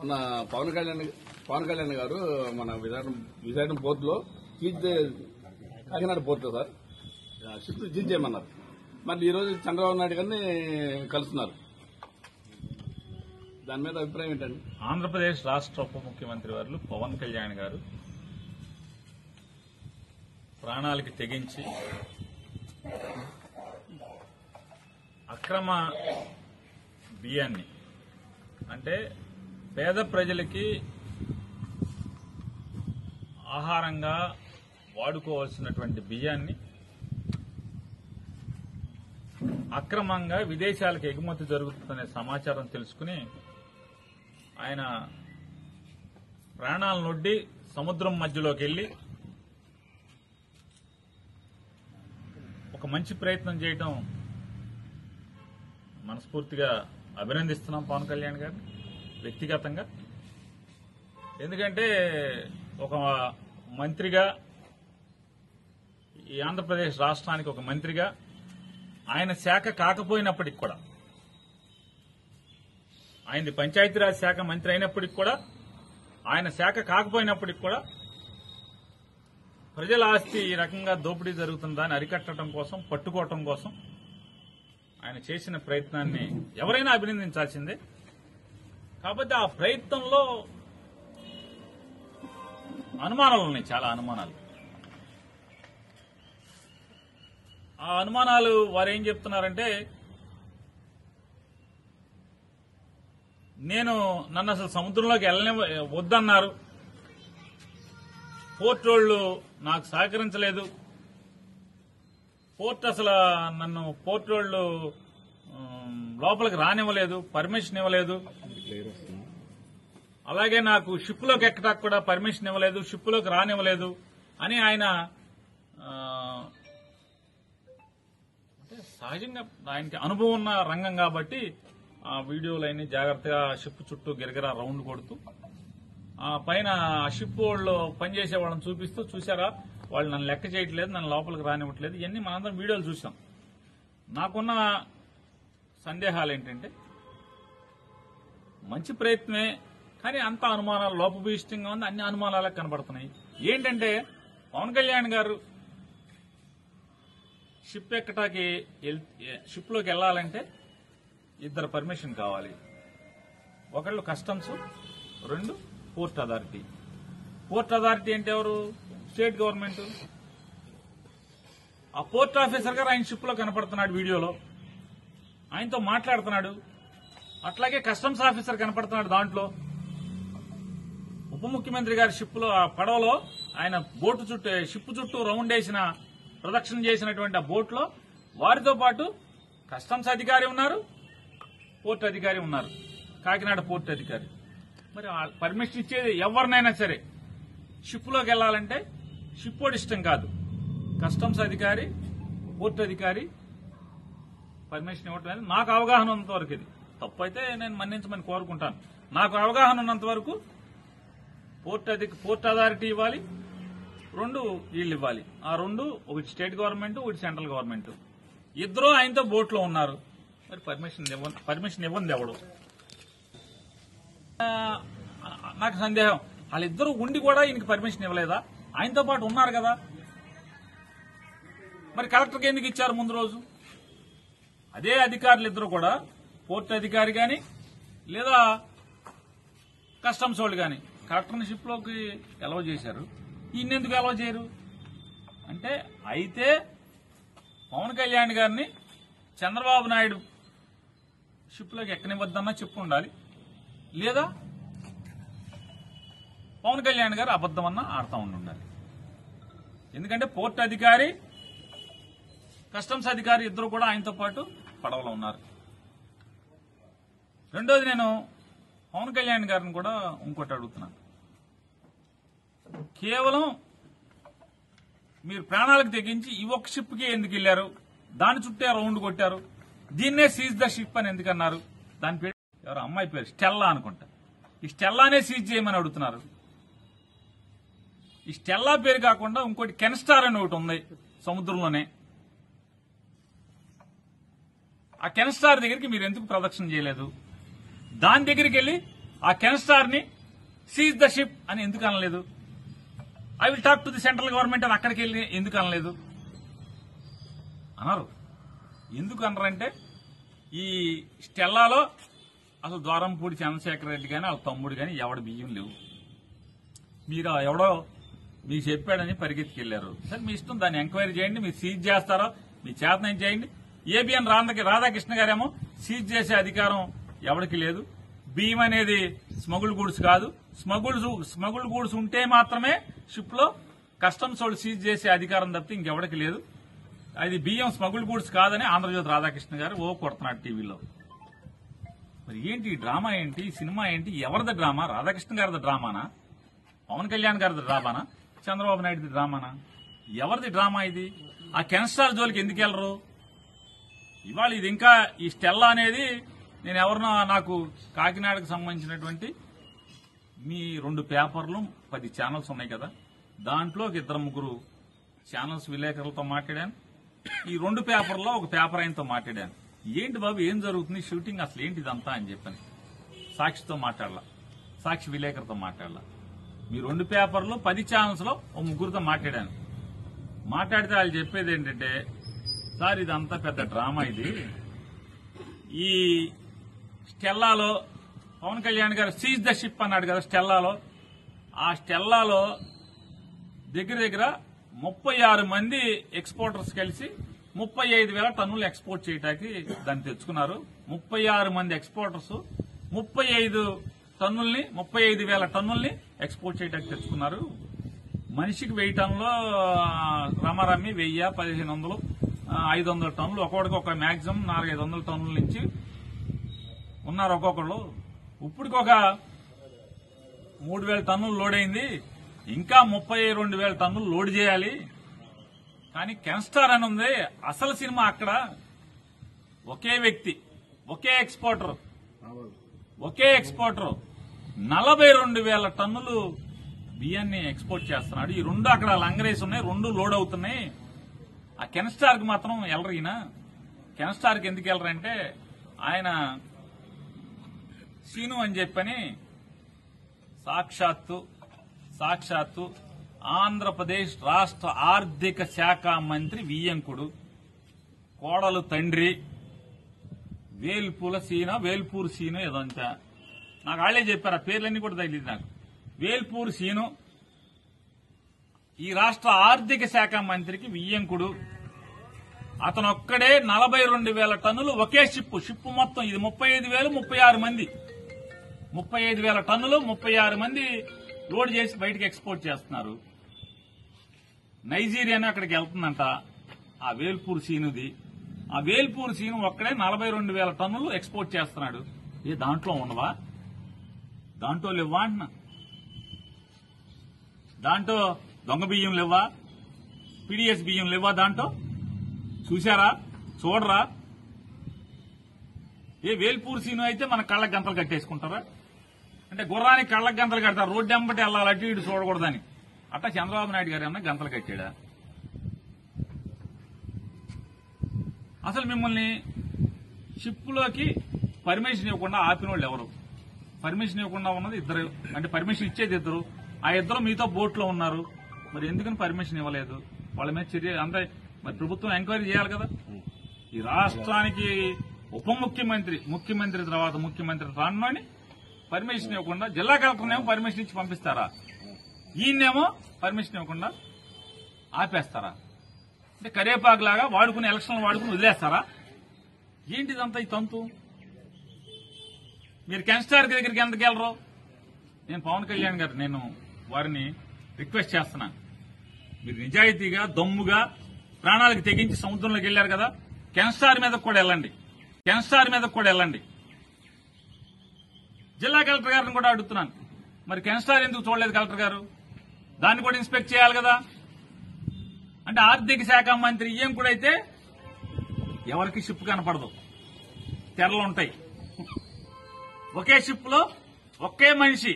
మన పవన్ కళ్యాణ్ గారు మన విశాఖపట్నం పోర్ట్ లో కాకినాడ పోర్ట్ లో సార్ షిప్ సీజ్ చేయమన్నారు. మరి ఈ రోజు చంద్రబాబు నాయుడు గారిని కలుస్తున్నారు. దాని మీద అభిప్రాయం ఏంటండి? ఆంధ్రప్రదేశ్ రాష్ట్ర ఉప ముఖ్యమంత్రి వారు పవన్ కళ్యాణ్ గారు ప్రాణాలకి తెగించి అక్రమ బియ్యాన్ని, అంటే పేద ప్రజలకి ఆహారంగా వాడుకోవాల్సినటువంటి బియ్యాన్ని అక్రమంగా విదేశాలకు ఎగుమతి జరుగుతుందనే సమాచారం తెలుసుకుని ఆయన ప్రాణాలనొడ్డి సముద్రం మధ్యలోకి వెళ్లి ఒక మంచి ప్రయత్నం చేయటం మనస్ఫూర్తిగా అభినందిస్తున్నాం పవన్ కళ్యాణ్ గారిని వ్యక్తిగతంగా. ఎందుకంటే ఒక మంత్రిగా, ఈ ఆంధ్రప్రదేశ్ రాష్ట్రానికి ఒక మంత్రిగా, ఆయన శాఖ కాకపోయినప్పటికి కూడా, ఆయనది పంచాయతీరాజ్ శాఖ మంత్రి అయినప్పటికి కూడా, ఆయన శాఖ కాకపోయినప్పటికి కూడా ప్రజల ఆస్తి ఈ రకంగా దోపిడీ జరుగుతుందని అరికట్టడం కోసం, పట్టుకోవటం కోసం ఆయన చేసిన ప్రయత్నాన్ని ఎవరైనా అభినందించాల్సిందే. కాబట్టి ఆ ప్రయత్నంలో అనుమానాలు ఉన్నాయి, చాలా అనుమానాలు. ఆ అనుమానాలు వారు ఏం చెప్తున్నారంటే, నన్ను అసలు సముద్రంలోకి వద్దన్నారు, పోర్ట్ వాళ్ళు నాకు సహకరించలేదు, పోర్ట్ వాళ్ళు లోపలికి రానివ్వలేదు, పర్మిషన్ ఇవ్వలేదు, అలాగే నాకు షిప్లోకి ఎక్కడానికి కూడా పర్మిషన్ ఇవ్వలేదు, షిప్లోకి రానివ్వలేదు అని ఆయన సహజంగా ఆయనకి అనుభవం ఉన్న రంగం కాబట్టి ఆ వీడియోలన్నీ జాగ్రత్తగా షిప్ చుట్టూ గిరగిరా రౌండ్ కొడుతూ ఆ పైన షిప్ వాళ్ళు పనిచేసే వాళ్ళని చూపిస్తూ, చూసారా వాళ్ళు నన్ను లెక్క చేయట్లేదు, నన్ను లోపలికి రానివ్వట్లేదు, ఇవన్నీ మనందరం వీడియోలు చూసాం. నాకున్న సందేహాలు ఏంటంటే, మంచి ప్రయత్నమే కానీ అంత అనుమానాలు లోపభూయిష్టంగా ఉంది, అన్ని అనుమానాలకు కనబడుతున్నాయి. ఏంటంటే పవన్ కళ్యాణ్ గారు షిప్లోకి వెళ్లాలంటే ఇద్దరు పర్మిషన్ కావాలి. ఒకళ్ళు కస్టమ్స్, రెండు పోర్ట్ అథారిటీ. పోర్ట్ అథారిటీ అంటే ఎవరు? State government. ఆ పోర్ట్ ఆఫీసర్ గారు ఆయన షిప్ లో కనపడుతున్నాడు, వీడియోలో ఆయనతో మాట్లాడుతున్నాడు. అట్లాగే కస్టమ్స్ ఆఫీసర్ కనపడుతున్నాడు దాంట్లో. ఉప ముఖ్యమంత్రి గారి షిప్ లో, ఆ పడవలో ఆయన బోటు చుట్టూ, షిప్ చుట్టూ రౌండ్ వేసిన, ప్రదక్షిణ చేసినటువంటి ఆ బోట్ లో వారితో పాటు కస్టమ్స్ అధికారి ఉన్నారు, పోర్ట్ అధికారి ఉన్నారు, కాకినాడ పోర్ట్ అధికారి. మరి పర్మిషన్ ఇచ్చేది ఎవరినైనా సరే షిప్ లోకి వెళ్లాలంటే షిప్ వాడి ఇష్టం కాదు, కస్టమ్స్ అధికారి, పోర్ట్ అధికారి పర్మిషన్ ఇవ్వటం అనేది నాకు అవగాహన ఉన్నంత వరకు. ఇది తప్పు అయితే నేను మన్నించమని కోరుకుంటాను. నాకు అవగాహన ఉన్నంత వరకు పోర్ట్ అథారిటీ ఇవ్వాలి, రెండు వీళ్ళు ఇవ్వాలి. ఆ రెండు, ఒకటి స్టేట్ గవర్నమెంట్, ఒకటి సెంట్రల్ గవర్నమెంట్. ఇద్దరు ఆయనతో బోట్ లో ఉన్నారు. మరి పర్మిషన్ ఇవ్వండి ఎవడు? నాకు సందేహం, వాళ్ళిద్దరూ ఉండి కూడా ఈయనకి పర్మిషన్ ఇవ్వలేదా? ఆయనతో పాటు ఉన్నారు కదా, మరి కలెక్టర్కి ఎందుకు ఇచ్చారు ముందు రోజు? అదే అధికారులు ఇద్దరు కూడా, పోర్ట్ అధికారి గాని లేదా కస్టమ్స్ వాళ్ళు గాని కలెక్టర్ని షిప్ లోకి అలౌ చేశారు, ఈయన ఎందుకు అలౌ చేయరు? అంటే అయితే పవన్ కళ్యాణ్ గారిని చంద్రబాబు నాయుడు షిప్ లోకి ఎక్కనివ్వద్దన్నా చెప్పు ఉండాలి, లేదా పవన్ కళ్యాణ్ గారు అబద్దమన్నా ఆడుతూ ఉండాలి. ఎందుకంటే పోర్ట్ అధికారి, కస్టమ్స్ అధికారి ఇద్దరు కూడా ఆయనతో పాటు పడవలో ఉన్నారు. రెండోది, నేను పవన్ కళ్యాణ్ గారిని కూడా ఇంకోటి అడుగుతున్నాను. కేవలం మీరు ప్రాణాలకు తెగించి ఈ ఒక్క షిప్ కి ఎందుకు వెళ్లారు? దాని చుట్టే రౌండ్ కొట్టారు, దీన్నే సీజ్ ద షిప్ అని ఎందుకన్నారు? దాని పేరు ఎవరు, అమ్మాయి పేరు స్టెల్లా అనుకుంటా. ఈ స్టెల్లానే సీజ్ చేయమని అడుగుతున్నారు. ఈ స్టెల్లా పేరు కాకుండా ఇంకోటి కెన్స్టార్ అని ఒకటి ఉంది సముద్రంలోనే. ఆ కెన్స్టార్ దగ్గరికి మీరు ఎందుకు ప్రదక్షిణ చేయలేదు? దాని దగ్గరికి వెళ్లి ఆ కెన్ స్టార్ ని సీజ్ ద షిప్ అని ఎందుకు అనలేదు? I will talk to the central government అని అక్కడికి వెళ్ళి ఎందుకు అనలేదు? అన్నారు. ఎందుకు అనరంటే ఈ స్టెల్లాలో అసలు ద్వారంపూడి చంద్రశేఖర్ రెడ్డి కానీ వాళ్ళ తమ్ముడు కానీ ఎవడి బియ్యం లేవు. మీరు ఎవడో మీకు చెప్పాడని పరిగెత్తుకెళ్లారు. సరే మీ ఇష్టం, దాన్ని ఎంక్వైరీ చేయండి. మీరు సీజ్ చేస్తారో మీ చేతనం చేయండి. ఏబిఎన్ రాధాకృష్ణ గారేమో సీజ్ చేసే అధికారం ఎవరికి లేదు. బియ్యం అనేది స్మగుల్ గూడ్స్ కాదు. స్మగుల్ గూడ్స్ ఉంటే మాత్రమే షిప్ లో కస్టమ్స్ వాళ్ళు సీజ్ చేసే అధికారం తప్పితే ఇంకెవరికి లేదు. అది బియ్యం స్మగుల్ గూడ్స్ కాదని ఆంధ్రజ్యోతి రాధాకృష్ణ గారు కొడుతున్నాడు టీవీలో. మరి ఏంటి ఈ డ్రామా ఏంటి, ఈ సినిమా ఏంటి? ఎవరిది డ్రామా? రాధాకృష్ణ గారిది డ్రామానా? పవన్ కళ్యాణ్ గారిది డ్రామానా? చంద్రబాబు నాయుడుది డ్రామానా? ఎవరిది డ్రామా ఇది? ఆ కెన్ స్టార్ జోలికి ఎందుకు వెళ్లరు? ఇవాళ ఇది ఇంకా ఈ స్టెల్లా అనేది నేను ఎవరినో నాకు కాకినాడకు సంబంధించినటువంటి మీ 2 పేపర్లు 10 ఛానల్స్ ఉన్నాయి కదా, దాంట్లో 2-3 ఛానల్స్ విలేకరులతో మాట్లాడాను. ఈ 2 పేపర్లో ఒక పేపర్ ఆయనతో మాట్లాడాను. ఏంటి బాబు ఏం జరుగుతుంది, షూటింగ్ అసలు ఏంటి ఇదంతా అని చెప్పాను. సాక్షితో మాట్లాడలా, సాక్షి విలేకరుతో మాట్లాడలా. మీ 2 పేపర్లు 10 ఛానల్స్ లో ఓ 3 మాట్లాడాను. మాట్లాడితే వాళ్ళు చెప్పేది ఏంటంటే, సార్ ఇదంతా పెద్ద డ్రామా, ఇది ఈ స్టెల్లాలో పవన్ కళ్యాణ్ గారు సీజ్ ద షిప్ అన్నాడు కదా స్టెల్లాలో. ఆ స్టెల్లాలో దగ్గర 36 మంది ఎక్స్పోర్టర్స్ కలిసి 35,000 టన్నులు ఎక్స్పోర్ట్ చేయడానికి దాన్ని తెచ్చుకున్నారు. 36 మంది ఎక్స్పోర్టర్స్ 35,000 టన్నుల్ని ఎక్స్పోర్ట్ చేయడానికి తెచ్చుకున్నారు. మనిషికి 1000 టన్నులు రమారమ్మి 1000, 1500, 500 టన్నులు ఒక్కొక్కడికి ఒక మాక్సిమం 400-500 టన్నుల నుంచి ఉన్నారు ఒక్కొక్కళ్ళు. ఇప్పటికి ఒక 3,000 టన్నులు లోడ్ అయింది. ఇంకా 32,000 టన్నులు లోడ్ చేయాలి. కానీ కెన్ స్టార్ అని ఉంది. అసలు సినిమా అక్కడ ఒకే వ్యక్తి, ఒకే ఎక్స్పోర్టర్ 42,000 టన్నులు బియ్యాన్ని ఎక్స్పోర్ట్ చేస్తున్నాడు. ఈ 2 అక్కడ లంగరేసి ఉన్నాయి, 2 లోడ్ అవుతున్నాయి. ఆ కెన్ స్టార్ కి మాత్రం వెళ్ళరు. ఈయన కెన్ స్టార్ కి ఎందుకు వెళ్ళరంటే, ఆయన సీను అని చెప్పని సాక్షాత్తు ఆంధ్రప్రదేశ్ రాష్ట్ర ఆర్థిక శాఖ మంత్రి వియ్యంకుడు కోడలు తండ్రి వేల్పూర్ సీను ఏదంతా నాకు వాళ్ళే చెప్పారు. ఆ పేర్లన్నీ కూడా తగిలింది నాకు. వేల్పూర్ సీను ఈ రాష్ట్ర ఆర్థిక శాఖ మంత్రికి వియ్యంకుడు. అతను ఒక్కడే 42,000 టన్నులు ఒకే షిప్ మొత్తం ఇది 35,000, 36 మంది 35,000 టన్నులు 36 మంది లోడ్ చేసి బయటకు ఎక్స్పోర్ట్ చేస్తున్నారు. నైజీరియాని అక్కడికి వెళ్తుందంట ఆ వేల్పూర్ సీనుది. ఆ వేల్పూర్ సీను ఒక్కడే 42,000 టన్నులు ఎక్స్పోర్ట్ చేస్తున్నాడు. ఏ దాంట్లో ఉండవా? దాంట్లో లేవా అంటున్నా? దాంట్లో దొంగ బియ్యం లేవా? పీడీఎస్ బియ్యం లేవా? దాంట్లో చూశారా? చూడరా? ఏ వేల్పూర్ సీను అయితే మన కళ్ళకి గంతలు కట్టేసుకుంటారా? అంటే గుర్రానికి కళ్ళకి గంతలు కడతారు, రోడ్డు ఎంబటి వెళ్ళాలి, అటు ఇటు చూడకూడదని. అట్టా చంద్రబాబు నాయుడు గారు ఏమన్నా గంతలు కట్టాడా? అసలు మిమ్మల్ని షిప్లోకి పర్మిషన్ ఇవ్వకుండా ఆపిన వాళ్ళు ఎవరు? పర్మిషన్ ఇవ్వకుండా ఉన్నది 2, అంటే పర్మిషన్ ఇచ్చేది 2. ఆ 2 మీతో బోట్లో ఉన్నారు. మరి ఎందుకని పర్మిషన్ ఇవ్వలేదు? వాళ్ళ మీద చర్య అంతా మరి ప్రభుత్వం ఎంక్వైరీ చేయాలి కదా. ఈ రాష్ట్రానికి ఉప ముఖ్యమంత్రి, ముఖ్యమంత్రి తర్వాత ముఖ్యమంత్రి రానుని పర్మిషన్ ఇవ్వకుండా జిల్లా కలెక్టర్నేమో పర్మిషన్ ఇచ్చి పంపిస్తారా? ఈయన్నేమో పర్మిషన్ ఇవ్వకుండా ఆపేస్తారా? అంటే కరేపాకులాగా వాడుకుని ఎలక్షన్లు వాడుకుని వదిలేస్తారా? ఏంటిదంతా ఈ తంతు? మీరు కెన్ స్టార్ దగ్గరికి ఎందుకు వెళ్ళరు? నేను పవన్ కళ్యాణ్ గారు నేను వారిని రిక్వెస్ట్ చేస్తున్నాను. మీరు నిజాయితీగా దమ్ముగా ప్రాణాలకు తెగించి సముద్రంలోకి వెళ్లారు కదా, కెన్ స్టార్ మీద కూడా వెళ్ళండి. జిల్లా కలెక్టర్ గారిని కూడా అడుగుతున్నాను, మరి కెన్ స్టార్ ఎందుకు చూడలేదు కలెక్టర్ గారు? దాన్ని కూడా ఇన్స్పెక్ట్ చేయాలి కదా. అంటే ఆర్థిక శాఖ మంత్రి ఏం కూడా అయితే ఎవరికి షిప్ కనపడదు, తెరలు ఉంటాయి. ఒకే షిప్ లో ఒకే మనిషి